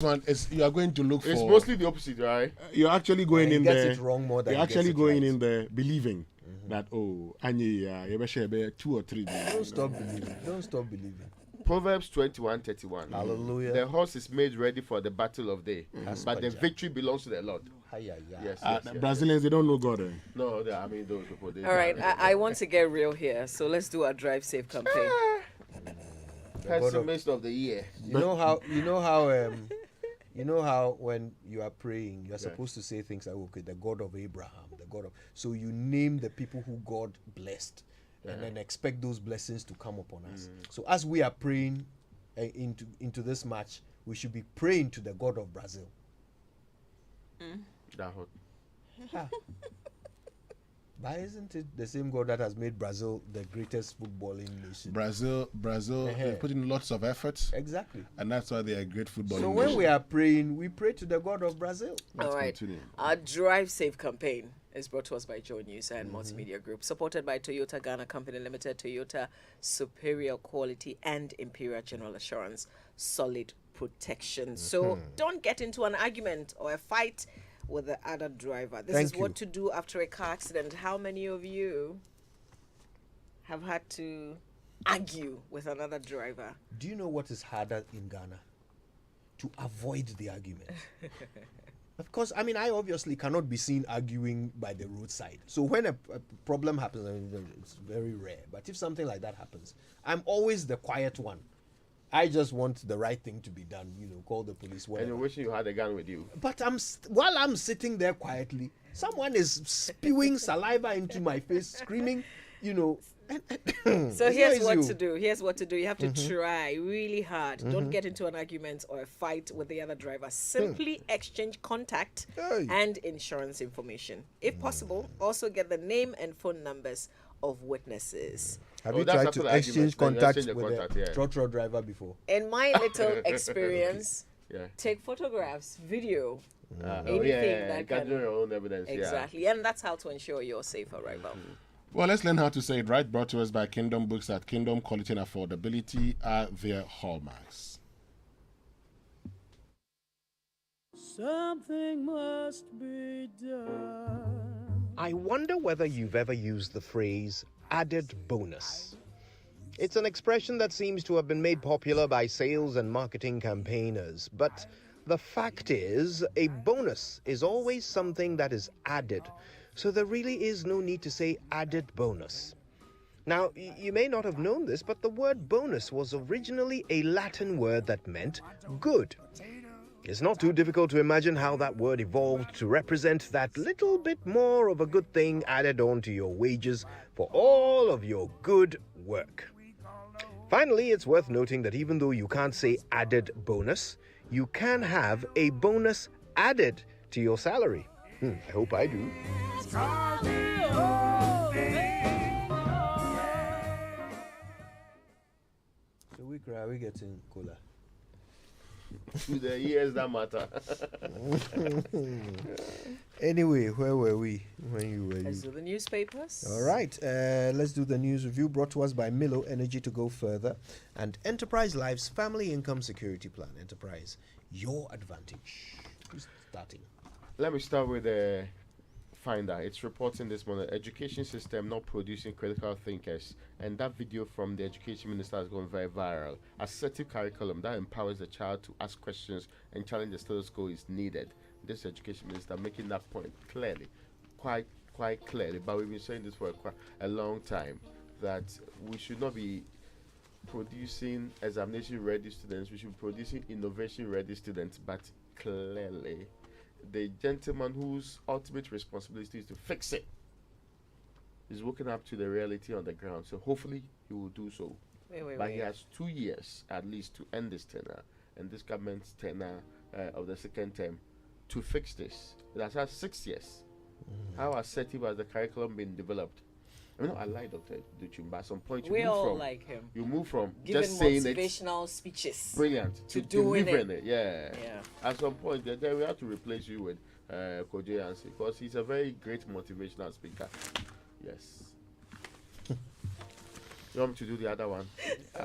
one is you are going to look for. It's mostly the opposite, right? You're actually going in there. It wrong more than you're actually going right. in there believing that you better 2 or 3 days. Don't stop believing. Don't stop believing. Proverbs 21:31. Hallelujah. The horse is made ready for the battle of day, but the victory belongs to the Lord. Yes, Brazilians, they don't know God. No, I mean those people. All right, I want to get real here, so let's do our Drive Safe campaign. Pessimist of the year. You know how when you are praying, you are supposed to say things like, okay, the God of Abraham, the God of. So you name the people who God blessed, and then expect those blessings to come upon us. So as we are praying into this match, we should be praying to the God of Brazil. That hot. But isn't it the same God that has made Brazil the greatest footballing nation? Brazil put in lots of effort. Exactly. And that's why they are great footballing So nation. when we are praying, we pray to the God of Brazil. All right. Continue. Our Drive Safe campaign is brought to us by Joe News and Multimedia Group, supported by Toyota Ghana Company Limited, Toyota Superior Quality and Imperial General Assurance, solid protection. So don't get into an argument or a fight with the other driver. This is what to do after a car accident. How many of you have had to argue with another driver? Do you know what is harder in Ghana? To avoid the argument. Of course, I mean, I obviously cannot be seen arguing by the roadside. So when a problem happens, I mean, it's very rare. But if something like that happens, I'm always the quiet one. I just want the right thing to be done, call the police, whatever. And you wishing you had a gun with you. But while I'm sitting there quietly, someone is spewing saliva into my face, screaming, So here's what to do. You have to try really hard. Don't get into an argument or a fight with the other driver. Simply exchange contact and insurance information. If possible, also get the name and phone numbers of witnesses. Have you tried to exchange contact with a trotro driver before? In my little experience, take photographs, video, anything that can. Gather your own evidence. Exactly, and that's how to ensure your safe arrival. Well, let's learn how to say it right. Brought to us by Kingdom Books at Kingdom. Quality and affordability are their hallmarks. Something must be done. I wonder whether you've ever used the phrase added bonus. It's an expression that seems to have been made popular by sales and marketing campaigners, but the fact is, a bonus is always something that is added, so there really is no need to say added bonus. Now, you may not have known this, but the word bonus was originally a Latin word that meant good. It's not too difficult to imagine how that word evolved to represent that little bit more of a good thing added on to your wages for all of your good work. Finally, it's worth noting that even though you can't say added bonus, you can have a bonus added to your salary. I hope I do. So we getting cola. To the years that matter. Anyway, where were we when you were? Let's do the newspapers. All right, let's do the news review brought to us by Milo Energy to go further and Enterprise Life's Family Income Security Plan. Enterprise, your advantage. Who's starting? Let me start with the Finder. It's reporting this morning, education system not producing critical thinkers, and that video from the education minister has gone very viral. Assertive curriculum that empowers the child to ask questions and challenge the status quo is needed. This education minister making that point clearly, quite clearly, but we've been saying this for a long time, that we should not be producing examination ready students, we should be producing innovation ready students, but clearly the gentleman whose ultimate responsibility is to fix it is waking up to the reality on the ground. So hopefully he will do so. But he has 2 years at least to end this tenure and this government's tenure of the second term to fix this. It has had 6 years. How assertive has the curriculum been developed? I mean, I like Dr. Duchum, but at some point we all like him. You move from giving just saying motivational speeches, brilliant, to delivering it. Yeah. At some point, then we have to replace you with Kojo because he's a very great motivational speaker. Yes. You want me to do the other one?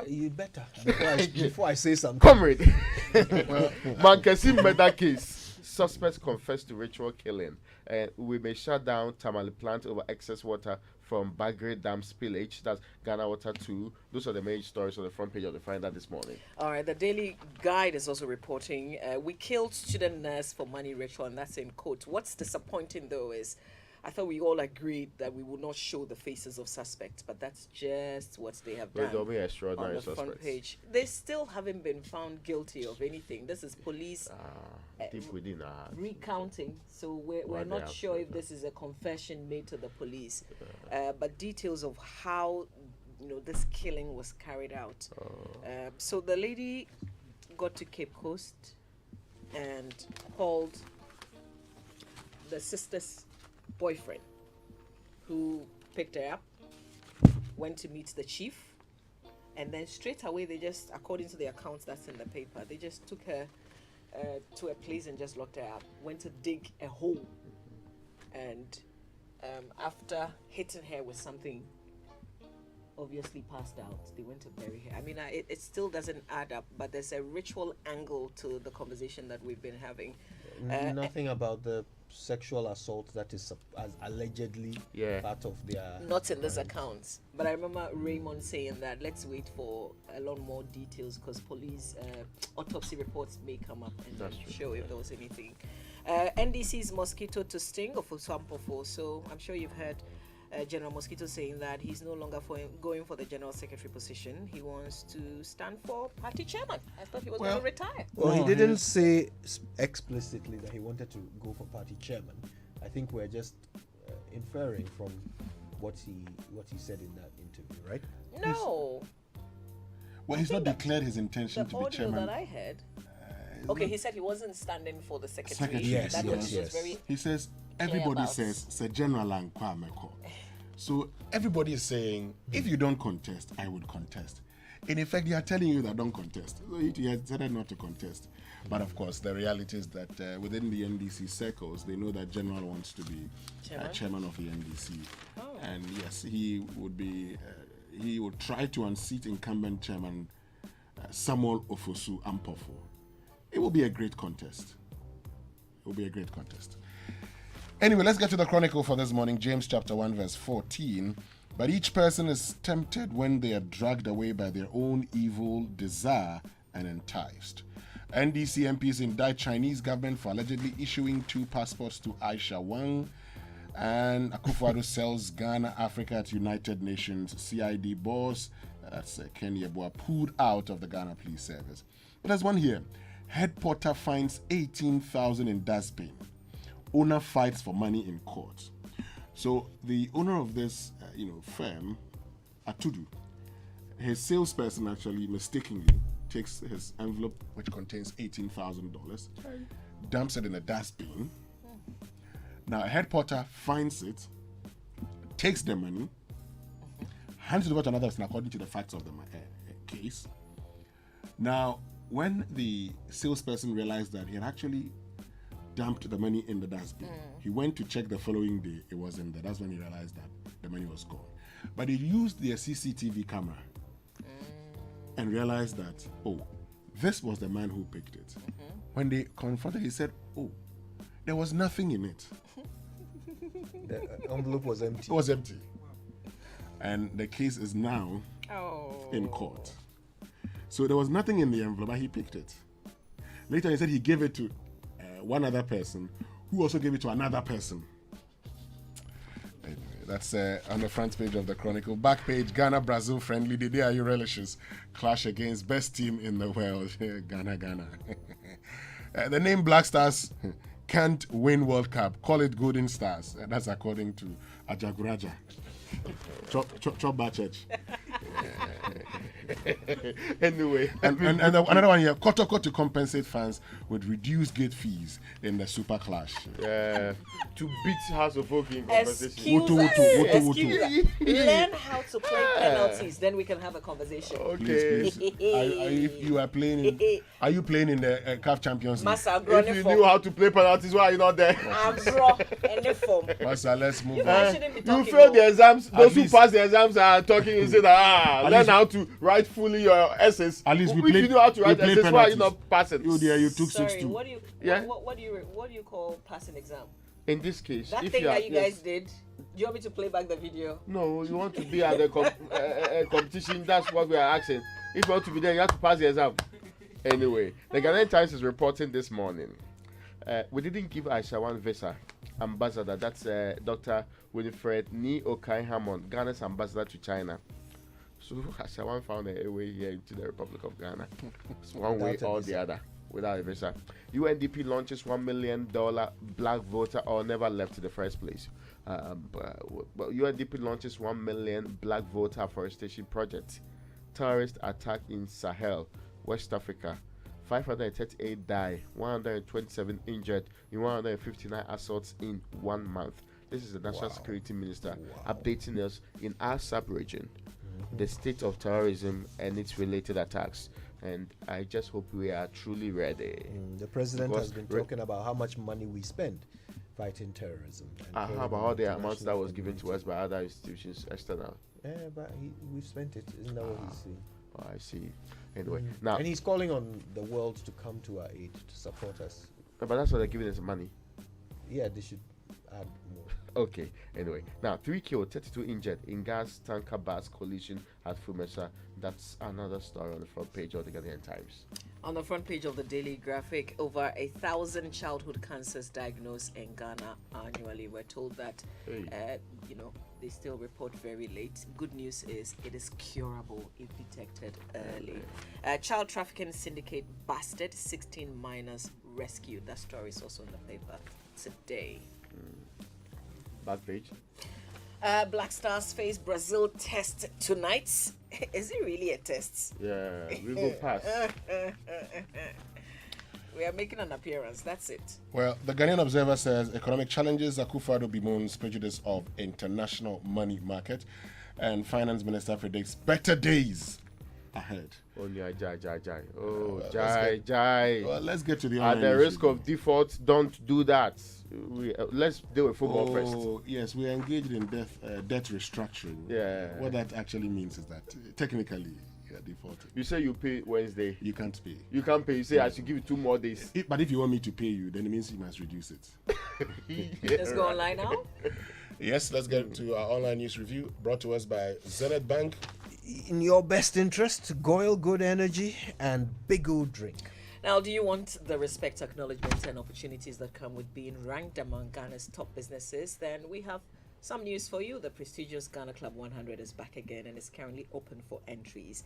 You better before I say something. Comrade. Mankesi murder case. Suspects confessed to ritual killing. We may shut down Tamale plant over excess water from Bagre Dam spillage. That's Ghana Water 2. Those are the main stories on the front page of the Finder this morning. All right, the Daily Guide is also reporting, we killed student nurse for money ritual, and that's in quote. What's disappointing, though, is I thought we all agreed that we would not show the faces of suspects, but that's just what they have done There'll be extraordinary on the front suspects. page. They still haven't been found guilty of anything. This is police Deep within recounting, so we're Why they not have sure said if that. this is a confession made to the police, but details of how this killing was carried out. So the lady got to Cape Coast and called the sister's boyfriend, who picked her up, went to meet the chief, and then straight away they just, according to the accounts that's in the paper, they just took her to a place and just locked her up, went to dig a hole, and after hitting her with something, obviously passed out. They went to bury her. I mean, it still doesn't add up, but there's a ritual angle to the conversation that we've been having. Nothing about the sexual assault that is allegedly part of their... Not in this account, but I remember Raymond saying that let's wait for a lot more details because police autopsy reports may come up and show if there was anything. NDC's mosquito to sting of Owusu-Aboagye. So I'm sure you've heard General Mosquito saying that he's no longer going for the general secretary position. He wants to stand for party chairman. I thought he was going to retire. Well, he didn't say explicitly that he wanted to go for party chairman. I think we're just inferring from what he said in that interview, right? No. Well, he's not declared his intention to be chairman. The audio that I heard. Okay, he said he wasn't standing for the secretary. Yes, that yes. was very He says everybody says Sir General Acquah Meko. So everybody is saying if you don't contest, I would contest. In effect, they are telling you that don't contest. So he has decided not to contest. But of course, the reality is that within the NDC circles, they know that General wants to be chairman of the NDC, and yes, he would be. He would try to unseat incumbent chairman Samuel Owusu-Aboagye. It will be a great contest. It will be a great contest. Anyway, let's get to the chronicle for this morning. James chapter 1 verse 14. But each person is tempted when they are dragged away by their own evil desire and enticed. NDC MPs indict Chinese government for allegedly issuing 2 passports to Aisha Wang. And Akufo-Addo sells Ghana Africa at United Nations. CID boss, that's Kenny Yeboah, pulled out of the Ghana Police Service. But there's one here. Head porter finds 18,000 in dustbin. Owner fights for money in court. So the owner of this, firm, Atudu, his salesperson actually mistakenly takes his envelope, which contains $18,000, dumps it in a dustbin. Now a head porter finds it, takes the money, hands it over to another person according to the facts of the case. Now, when the salesperson realized that he had actually dumped the money in the dustbin, he went to check the following day. It wasn't there. That's when he realized that the money was gone. But he used their CCTV camera and realized that, this was the man who picked it. When they confronted, he said, there was nothing in it. The envelope was empty. It was empty. And the case is now in court. So there was nothing in the envelope, but he picked it. Later he said he gave it to one other person, who also gave it to another person. Anyway, that's on the front page of the Chronicle. Back page, Ghana-Brazil friendly. The day are you relishes clash against best team in the world. Ghana. The name Black Stars can't win World Cup. Call it Golden Stars. That's according to Ajaguraja. Chop Church. Anyway, And another one here, Kotoko to compensate fans with reduced gate fees in the Super Clash. to beat House of Oak in conversation. Excuse Wutu, us. wutu, wutu, Excuse wutu. us. Learn how to play penalties, then we can have a conversation. Okay. Please. If you are playing are you playing in the CAF Champions League? Massa If Agrone you form. knew how to play penalties, why are you not there? Agro any form. Massa, let's move You on. guys shouldn't be You talking. failed the exams. Those who least- pass the exams are talking and say that learn least- how to write fully your essays. At least we if played- you know how to we write played essays, why are you penalties. not passing? You there, you took Sorry, 6-2. what do you Yeah. what do you call passing exam? In this case, That if thing you are, that you guys did. Do you want me to play back the video? no, you want to be at the competition. That's what we are asking. If you want to be there, you have to pass the exam. Anyway, the Ghanaian Times is reporting this morning. We didn't give Aisha one visa ambassador. That's Dr. Winifred Ni Okai Hammond, Ghana's ambassador to China. So Aisha found a way here into the Republic of Ghana. It's one way Without a or visa. the other. Without a visa. UNDP launches $1 million black voter or never left in the first place. But UNDP launches 1 million black voter afforestation project. Terrorist attack in Sahel, West Africa. 538 die, 127 injured in 159 assaults in 1 month. This is the National Security Minister updating us in our sub-region, the state of terrorism and its related attacks. And I just hope we are truly ready. The president Because has been talking about how much money we spend fighting terrorism. and How about all the calling on amounts that international was given to us by other institutions external? Yeah, but we've spent it. Isn't that what he's saying? Oh, I see. Anyway, now, And he's calling on the world to come to our aid, to support us. but that's what they're giving us money. Yeah, they should add more. Okay, anyway. Now, 3 killed, 32 injured in gas tanker bus collision at Fumesa. That's another story on the front page of the Ghanaian Times. On the front page of the Daily Graphic, over 1,000 childhood cancers diagnosed in Ghana annually. We're told that, Hey. they still report very late. Good news is it is curable if detected early. Child trafficking syndicate busted, 16 minors rescued. That story is also in the paper today. Back page. Black Stars face Brazil test tonight. Is it really a test? Yeah, we will pass. We are making an appearance. That's it. Well, the Ghanaian Observer says economic challenges Akufo-Addo bemoans prejudice of international money market, and Finance Minister predicts better days ahead. Oh, yeah, jai. Oh, let's jai. Well, let's get to the At online the news risk review. of default, don't do that. Let's deal with football first. Oh, yes, we are engaged in debt restructuring. Yeah. What that actually means is that technically you are defaulted. You say you pay Wednesday. You can't pay. You can't pay. You say I should give you 2 more days. But if you want me to pay you, then it means you must reduce it. Let's go online now. Yes, let's get to our online news review brought to us by Zenith Bank. In your best interest, Goyle Good Energy and Big O Drink. Now, do you want the respect, acknowledgement, and opportunities that come with being ranked among Ghana's top businesses? Then we have some news for you. The prestigious Ghana Club 100 is back again and is currently open for entries.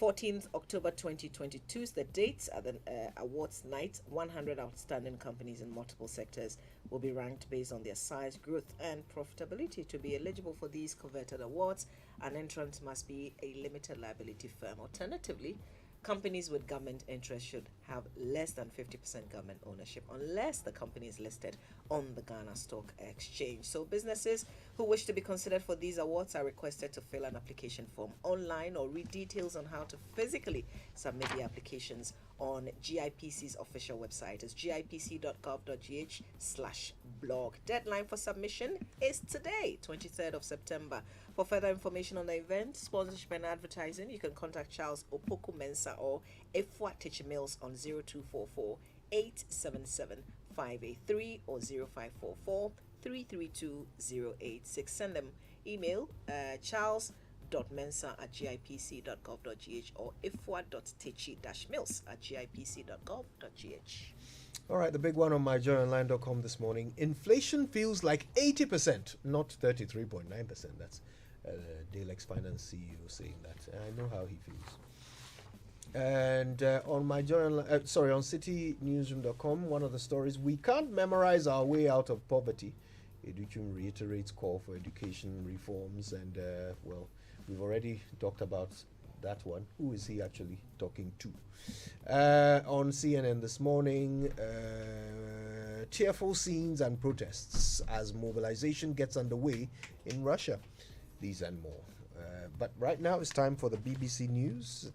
14th October 2022 is the date at the awards night. 100 outstanding companies in multiple sectors will be ranked based on their size, growth, and profitability. To be eligible for these coveted awards, an entrant must be a limited liability firm. Alternatively, companies with government interest should have less than 50% government ownership unless the company is listed on the Ghana Stock Exchange. So businesses who wish to be considered for these awards are requested to fill an application form online or read details on how to physically submit the applications on GIPC's official website. It's gipc.gov.gh/blog. Deadline for submission is today, 23rd of September. For further information on the event, sponsorship and advertising, you can contact Charles Opoku Mensah or Acquah Mills on 0244 877 583 or 0544 332 086. Send them email charles.mensah@gipc.gov.gh or ifwa.techi-mills@gipc.gov.gh. All right, the big one on myjoyonline.com this morning. Inflation feels like 80%, not 33.9%. That's Dalex Finance CEO saying that. I know how he feels. And on on citynewsroom.com, one of the stories, we can't memorize our way out of poverty. Educhum reiterates call for education reforms, and we've already talked about that one. Who is he actually talking to? On CNN this morning, tearful scenes and protests as mobilization gets underway in Russia. These and more. But right now it's time for the BBC News.